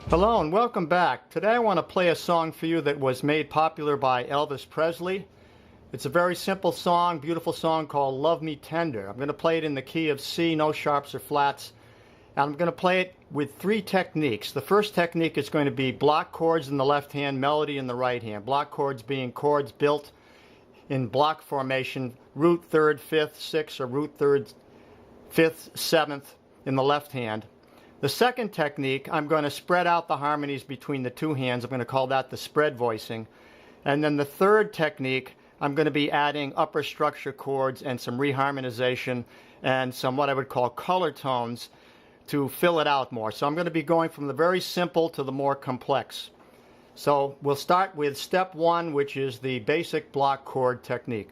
Hello and welcome back. Today I want to play a song for you that was made popular by Elvis Presley. It's a very simple song, beautiful song called Love Me Tender. I'm going to play it in the key of C, no sharps or flats. And I'm going to play it with three techniques. The first technique is going to be block chords in the left hand, melody in the right hand. Block chords being chords built in block formation, root, third, fifth, sixth, or root, third, fifth, seventh in the left hand. The second technique, I'm going to spread out the harmonies between the two hands. I'm going to call that the spread voicing. And then the third technique, I'm going to be adding upper structure chords and some reharmonization and some what I would call color tones to fill it out more. So I'm going to be going from the very simple to the more complex. So we'll start with step one, which is the basic block chord technique.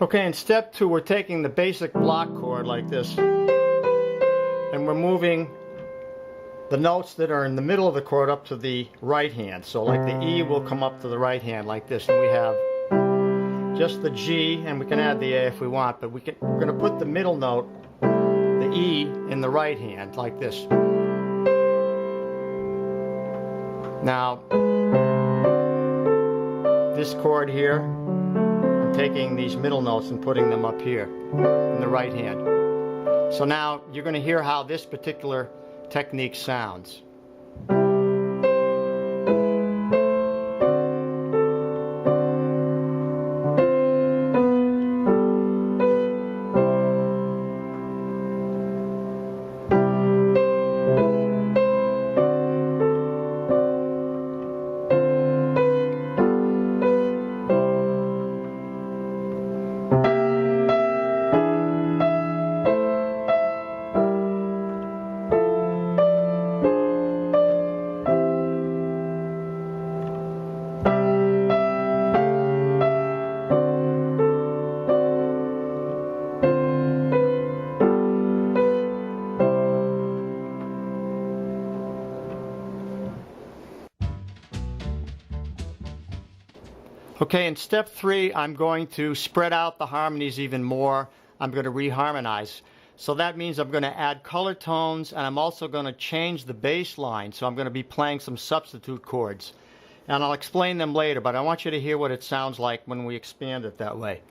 Okay, in step two, we're taking the basic block chord like this, and we're moving the notes that are in the middle of the chord up to the right hand. So like the E will come up to the right hand like this, and we have just the G, and we can add the A if we want, but we're going to put the middle note, the E, in the right hand like this. Now, this chord here, taking these middle notes and putting them up here in the right hand. So now you're going to hear how this particular technique sounds. Okay, in step three, I'm going to spread out the harmonies even more. I'm going to reharmonize. So that means I'm going to add color tones, and I'm also going to change the bass line. So I'm going to be playing some substitute chords. And I'll explain them later, but I want you to hear what it sounds like when we expand it that way.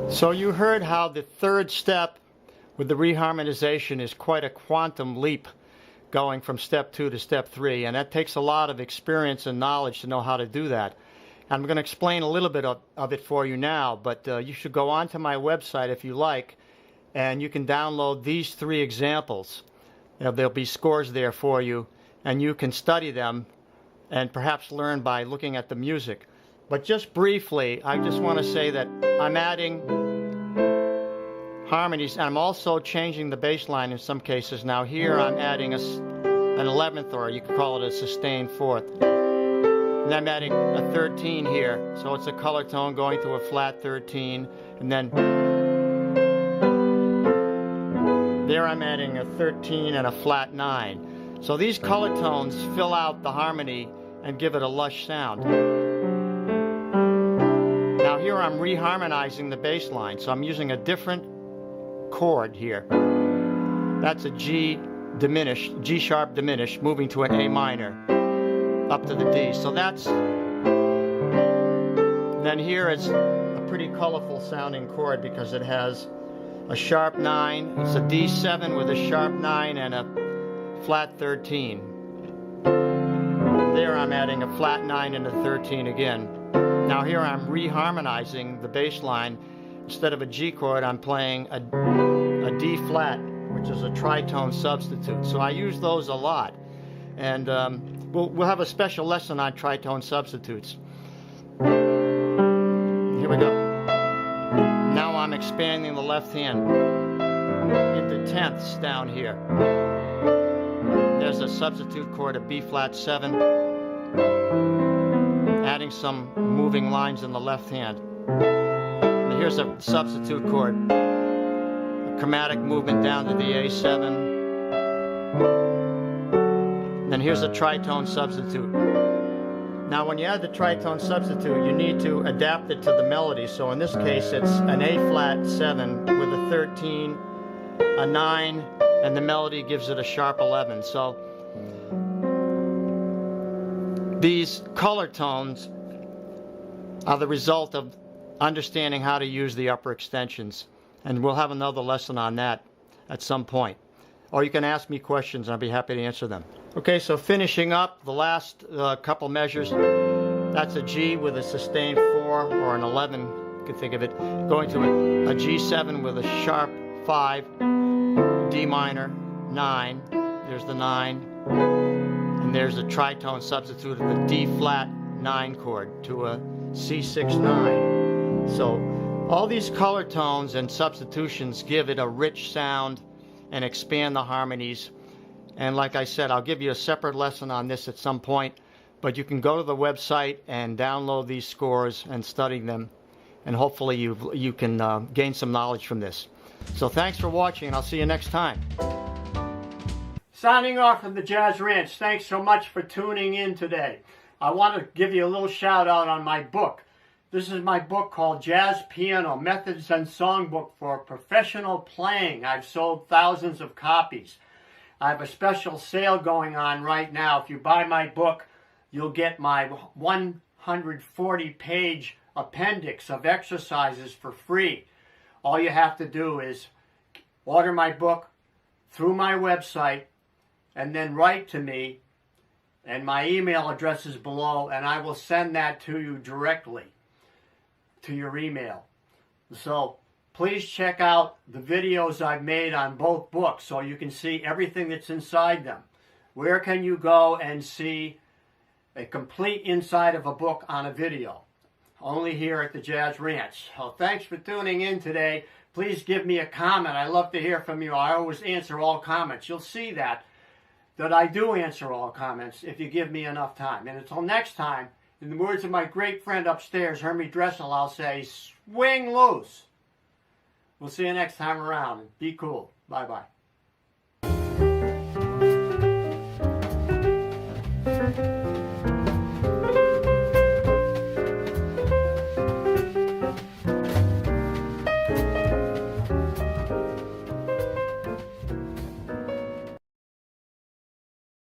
So you heard how the third step with the reharmonization is quite a quantum leap going from step two to step three, and that takes a lot of experience and knowledge to know how to do that. I'm going to explain a little bit of it for you now, but you should go onto my website if you like, and you can download these three examples. There'll be scores there for you, and you can study them and perhaps learn by looking at the music. But just briefly, I just want to say that I'm adding harmonies, and I'm also changing the bass line in some cases. Now here I'm adding a an 11th, or you could call it a sustained 4th. And I'm adding a 13 here, so it's a color tone going to a flat 13, and then there I'm adding a 13 and a flat 9. So these color tones fill out the harmony and give it a lush sound. Now here I'm reharmonizing the bass line, so I'm using a different chord here. That's a G diminished, G sharp diminished, moving to an A minor, up to the D. So that's, then here it's a pretty colorful sounding chord because it has a sharp 9, it's a D7 with a sharp 9 and a flat 13. There I'm adding a flat 9 and a 13 again. Now here I'm reharmonizing the bass line. Instead of a G chord, I'm playing a D flat, which is a tritone substitute. So I use those a lot. And we'll have a special lesson on tritone substitutes. Here we go. Now I'm expanding the left hand into tenths down here. There's a substitute chord, a B flat 7, adding some moving lines in the left hand. And here's a substitute chord, a chromatic movement down to the A7. Then here's a tritone substitute. Now when you add the tritone substitute, you need to adapt it to the melody. So in this case it's an A flat 7 with a 13, a 9, and the melody gives it a sharp 11. So these color tones are the result of understanding how to use the upper extensions. And we'll have another lesson on that at some point. Or you can ask me questions and I'll be happy to answer them. Okay, so finishing up the last couple measures, that's a G with a sustained 4 or an 11, you can think of it, going to a G7 with a sharp 5, D minor, 9, there's the 9, and there's a tritone substitute of the D flat 9 chord to a C6 9. So all these color tones and substitutions give it a rich sound and expand the harmonies. And like I said, I'll give you a separate lesson on this at some point, but you can go to the website and download these scores and study them, and hopefully you can gain some knowledge from this. So thanks for watching, and I'll see you next time. Signing off from the Jazz Ranch, thanks so much for tuning in today. I want to give you a little shout out on my book. This is my book called Jazz Piano Methods and Songbook for Professional Playing. I've sold thousands of copies. I have a special sale going on right now. If you buy my book, you'll get my 140-page appendix of exercises for free. All you have to do is order my book through my website and then write to me, and my email address is below, and I will send that to you directly to your email. So please check out the videos I've made on both books so you can see everything that's inside them. Where can you go and see a complete inside of a book on a video? Only here at the Jazz Ranch. So thanks for tuning in today. Please give me a comment. I love to hear from you. I always answer all comments. You'll see that I do answer all comments if you give me enough time. And until next time, in the words of my great friend upstairs, Hermie Dressel, I'll say, swing loose. We'll see you next time around. Be cool. Bye-bye.